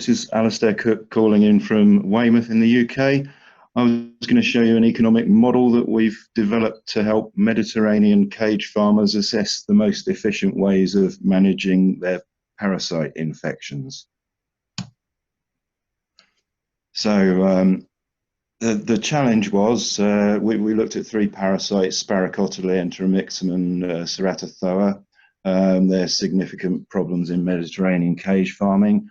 This is Alastair Cook calling in from Weymouth in the UK. I was going to show you an economic model that we've developed to help Mediterranean cage farmers assess the most efficient ways of managing their parasite infections. So the challenge was we looked at 3 parasites: Sparacottale, Enteromyxum and Ceratothoa. There's significant problems in Mediterranean cage farming.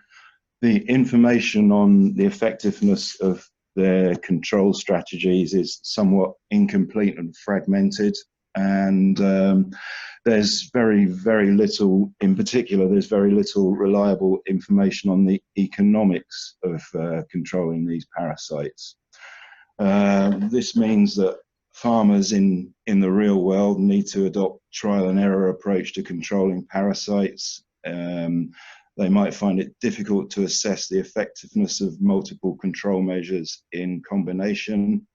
The information on the effectiveness of their control strategies is somewhat incomplete and fragmented, and there's very little, in particular, there's very little reliable information on the economics of controlling these parasites. This means that farmers in the real world need to adopt trial and error approach to controlling parasites. They might find it difficult to assess the effectiveness of multiple control measures in combination,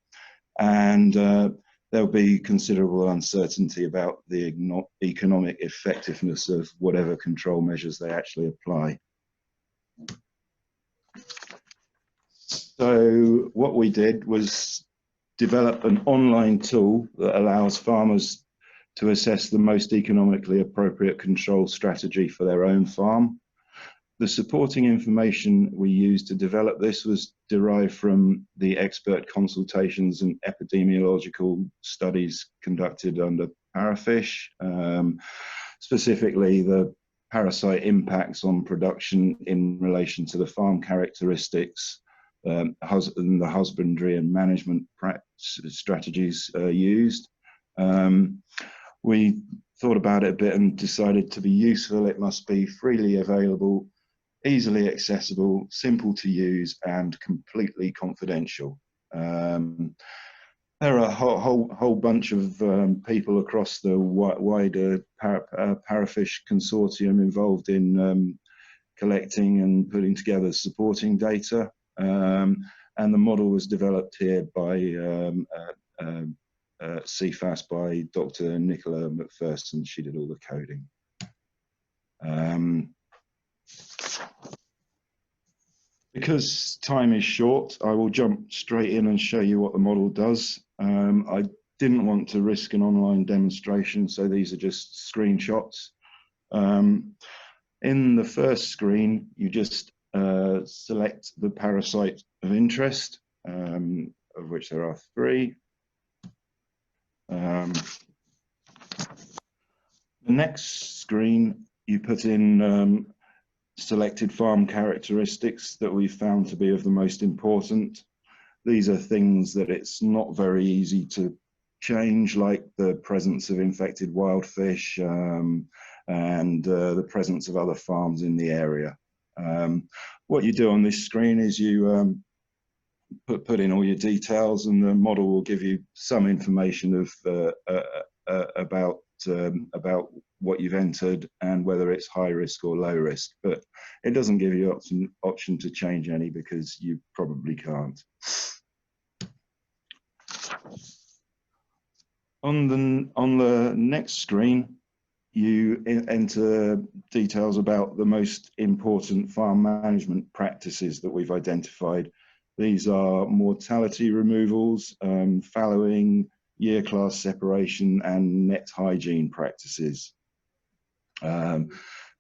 and there'll be considerable uncertainty about the economic effectiveness of whatever control measures they actually apply. So what we did was develop an online tool that allows farmers to assess the most economically appropriate control strategy for their own farm. The supporting information we used to develop this was derived from the expert consultations and epidemiological studies conducted under ParaFish, specifically the parasite impacts on production in relation to the farm characteristics, and the husbandry and management strategies used. We thought about it a bit and decided to be useful, it must be freely available, easily accessible, simple to use, and completely confidential. There are a whole bunch of people across the wider ParaFish consortium involved in collecting and putting together supporting data, and the model was developed here by CEFAS by Dr. Nicola McPherson. She did all the coding. Because time is short, I will jump straight in and show you what the model does. I didn't want to risk an online demonstration, so these are just screenshots. In the first screen, you just select the parasite of interest, of which there are 3. The next screen, you put in selected farm characteristics that we found to be of the most important. These are things that it's not very easy to change, like the presence of infected wild fish and the presence of other farms in the area. What you do on this screen is you put in all your details, and the model will give you some information of about what you've entered and whether it's high risk or low risk, but it doesn't give you option to change any, because you probably can't. On the next screen, you enter details about the most important farm management practices that we've identified. These are mortality removals, fallowing, year class separation, and net hygiene practices.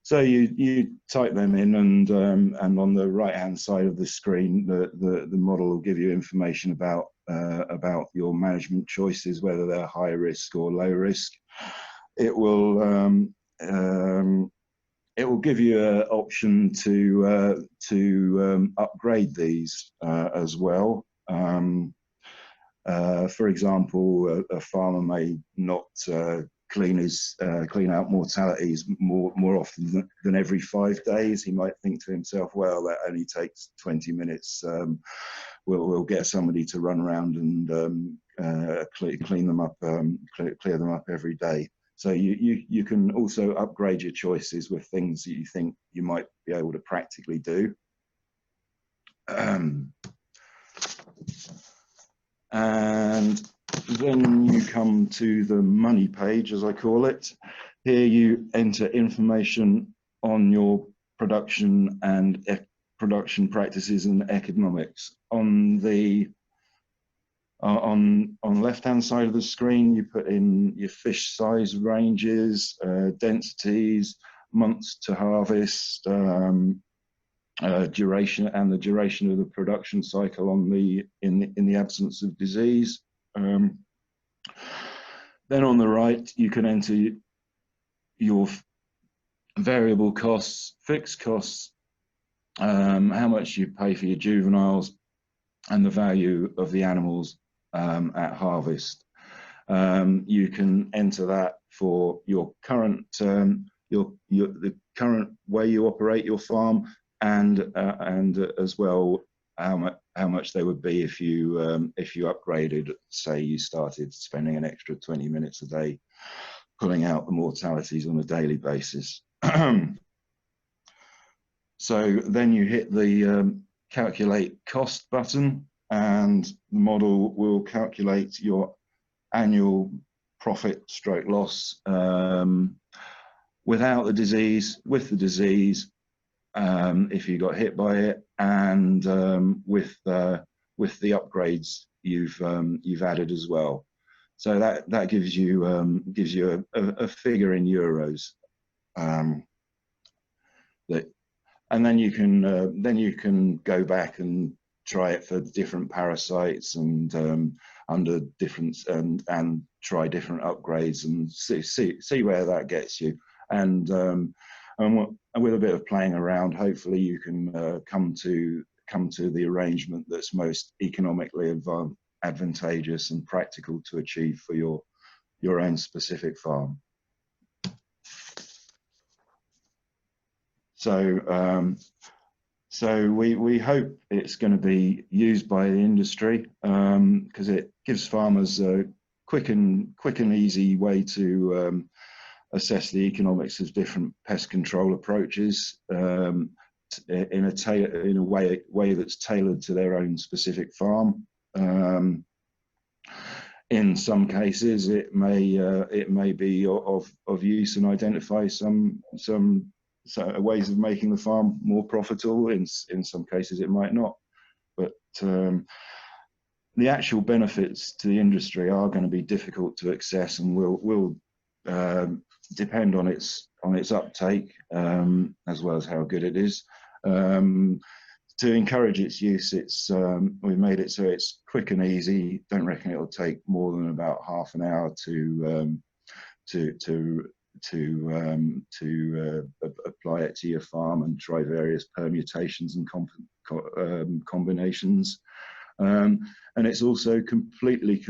So you type them in, and on the right hand side of the screen, the model will give you information about your management choices, whether they're high risk or low risk. It will give you an option to upgrade these as well. For example, a farmer may not clean out mortalities more often than every 5 days. He might think to himself, well, that only takes 20 minutes. We'll get somebody to run around and clean them up, clear them up every day. So you can also upgrade your choices with things that you think you might be able to practically do. And then you come to the money page, as I call it. Here you enter information on your production and production practices and economics. On the on left-hand side of the screen, you put in your fish size ranges, densities, months to harvest, duration, and the duration of the production cycle on in the absence of disease. Then on the right, you can enter your variable costs, fixed costs, how much you pay for your juveniles, and the value of the animals at harvest. You can enter that for your current the current way you operate your farm, and as well how much they would be if you upgraded. Say you started spending an extra 20 minutes a day pulling out the mortalities on a daily basis. So then you hit the calculate cost button, and the model will calculate your annual profit stroke loss without the disease, with the disease, if you got hit by it, and with the upgrades you've added as well. So that gives you a figure in euros. And then you can go back and try it for different parasites and under different and try different upgrades and see where that gets you. And with a bit of playing around, hopefully you can come to the arrangement that's most economically advantageous and practical to achieve for your own specific farm. So we hope it's going to be used by the industry because it gives farmers a quick and easy way to assess the economics of different pest control approaches in a way that's tailored to their own specific farm. In some cases, it may be of use and identify some ways of making the farm more profitable. In some cases, it might not. But the actual benefits to the industry are going to be difficult to access, and will depend on its uptake as well as how good it is. To encourage its use, we've made it so it's quick and easy. Don't reckon it'll take more than about half an hour to apply it to your farm and try various permutations and combinations. And it's also completely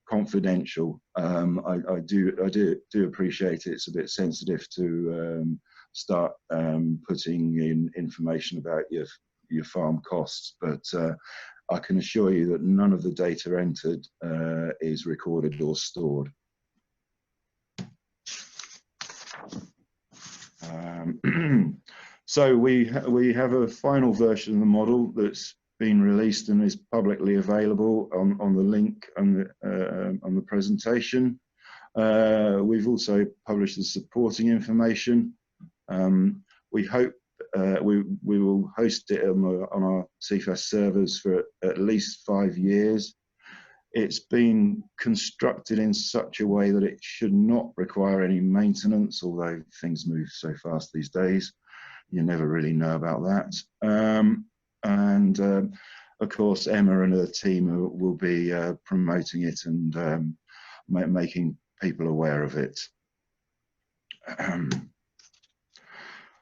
confidential. I do appreciate it's a bit sensitive to start putting in information about your farm costs, but I can assure you that none of the data entered is recorded or stored. So we have a final version of the model that's been released and is publicly available on the link on the presentation. We've also published the supporting information. We hope we will host it on our CEFAS servers for at least 5 years. It's been constructed in such a way that it should not require any maintenance, although things move so fast these days, you never really know about that. Of course, Emma and her team will be promoting it and making people aware of it.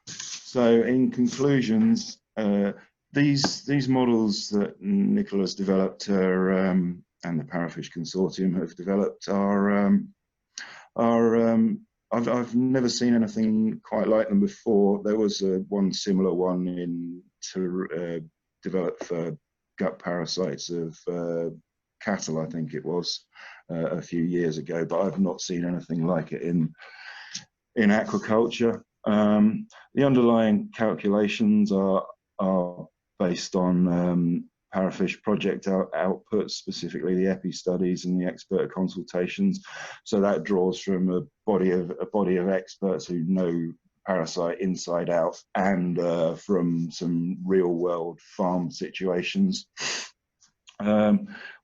So in conclusions, these models that Nicola's developed and the Parafish Consortium have developed I've never seen anything quite like them before. There was one similar one developed for gut parasites of cattle, I think it was, a few years ago, but I've not seen anything like it in aquaculture. The underlying calculations are based on Parafish project outputs, specifically the epi studies and the expert consultations. So that draws from a body of experts who know parasite inside out and from some real world farm situations.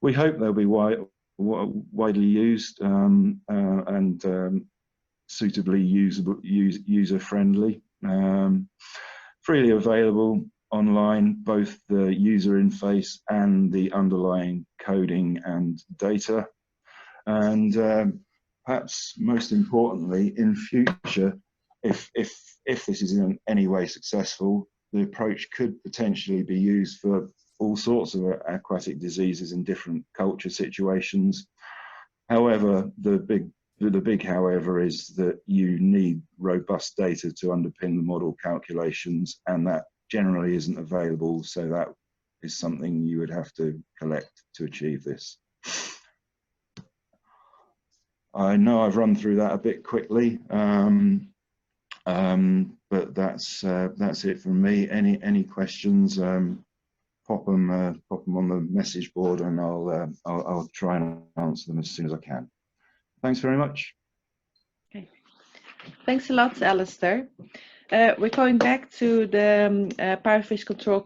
We hope they'll be widely used and suitably user-friendly, freely available online, both the user interface and the underlying coding and data. And perhaps most importantly, in future, if this is in any way successful, the approach could potentially be used for all sorts of aquatic diseases in different culture situations. However, the big however is that you need robust data to underpin the model calculations, and that generally isn't available, so that is something you would have to collect to achieve this. I know I've run through that a bit quickly, but that's it from me. Any questions? Pop them on the message board, and I'll try and answer them as soon as I can. Thanks very much. Okay. Thanks a lot, Alastair. We're going back to the ParaFishControl